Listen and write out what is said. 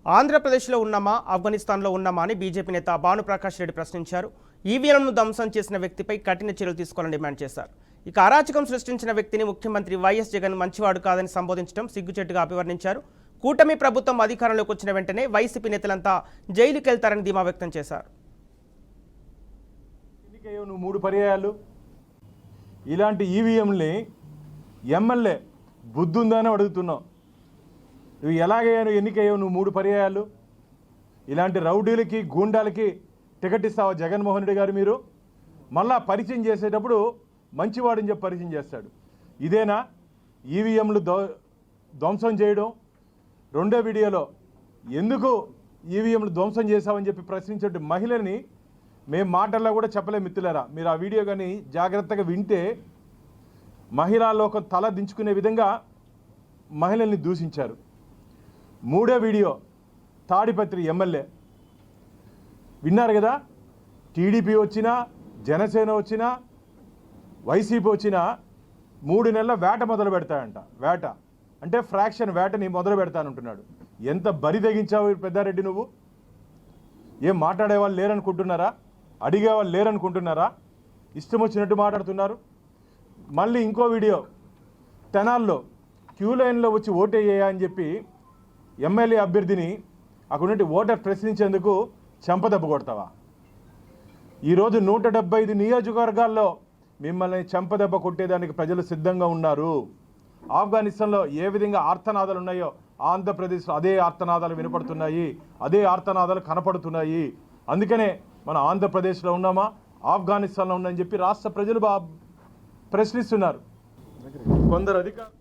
ఆంధ్రప్రదేశ్లో ఉన్నామా ఆఫ్ఘనిస్తాన్లో ఉన్నామా అని బీజేపీ నేత భానుప్రకాష్ రెడ్డి ప్రశ్నించారు. ఈవీఎంలను ధ్వంసం చేసిన వ్యక్తిపై కఠిన చర్యలు తీసుకోవాలని డిమాండ్ చేశారు. ఇక అరాచకం సృష్టించిన వ్యక్తిని ముఖ్యమంత్రి వైఎస్ జగన్ మంచివాడు కాదని సంబోధించడం సిగ్గుచేటుగా అభివర్ణించారు. కూటమి ప్రభుత్వం అధికారంలోకి వచ్చిన వెంటనే వైసీపీ నేతలంతా జైలుకి వెళ్తారని ధీమా వ్యక్తం చేశారు. నువ్వు 3 పర్యాయాలు ఇలాంటి ఈవీఎంని ఎమ్మెల్యే బుద్ధుందని అడుగుతున్నావు. నువ్వు ఎలాగయ్యాను ఎన్నికయ్యావు? నువ్వు 3 పర్యాయాలు ఇలాంటి రౌడీలకి గూండాలకి టికెట్ ఇస్తావా జగన్మోహన్ రెడ్డి గారు? మీరు మళ్ళా పరిచయం చేసేటప్పుడు మంచివాడని చెప్పి పరిచయం చేస్తాడు. ఇదేనా ఈవీఎంలు ధ్వంసం చేయడం? రెండో వీడియోలో ఎందుకు ఈవీఎంలు ధ్వంసం చేశావని చెప్పి ప్రశ్నించే మహిళని మేము మాటల్లో కూడా చెప్పలేము మిత్రులారా. మీరు ఆ వీడియో కానీ జాగ్రత్తగా వింటే మహిళా లోకం తల దించుకునే విధంగా మహిళల్ని దూషించారు. మూడో వీడియో తాడిపత్రి ఎమ్మెల్యే విన్నారు కదా. టీడీపీ వచ్చినా జనసేన వచ్చినా వైసీపీ వచ్చినా 3 నెలల వేట మొదలు పెడతాయంట. వేట అంటే ఫ్రాక్షన్ వేటని మొదలు పెడతానంటున్నాడు. ఎంత బరి తెగించావు పెద్దారెడ్డి నువ్వు? ఏం మాట్లాడేవాళ్ళు లేరనుకుంటున్నారా? అడిగేవాళ్ళు లేరనుకుంటున్నారా? ఇష్టం వచ్చినట్టు మాట్లాడుతున్నారు. మళ్ళీ ఇంకో వీడియో తెనాల్లో క్యూ లైన్లో వచ్చి ఓటేయ్యా అని చెప్పి ఎమ్మెల్యే అభ్యర్థిని అక్కడుండి ఓటర్ ప్రశ్నించేందుకు చెంపదెబ్బ కొడతావా? ఈరోజు 175 నియోజకవర్గాల్లో మిమ్మల్ని చెంపదెబ్బ కొట్టేదానికి ప్రజలు సిద్ధంగా ఉన్నారు. ఆఫ్ఘనిస్తాన్లో ఏ విధంగా ఆర్తనాదాలు ఉన్నాయో ఆంధ్రప్రదేశ్లో అదే ఆర్తనాదాలు వినపడుతున్నాయి, అదే ఆర్తనాదాలు కనపడుతున్నాయి. అందుకనే మన ఆంధ్రప్రదేశ్లో ఉన్నామా ఆఫ్ఘనిస్తాన్లో ఉందని చెప్పి రాష్ట్ర ప్రజలు ప్రశ్నిస్తున్నారు. కొందరు అధికారులు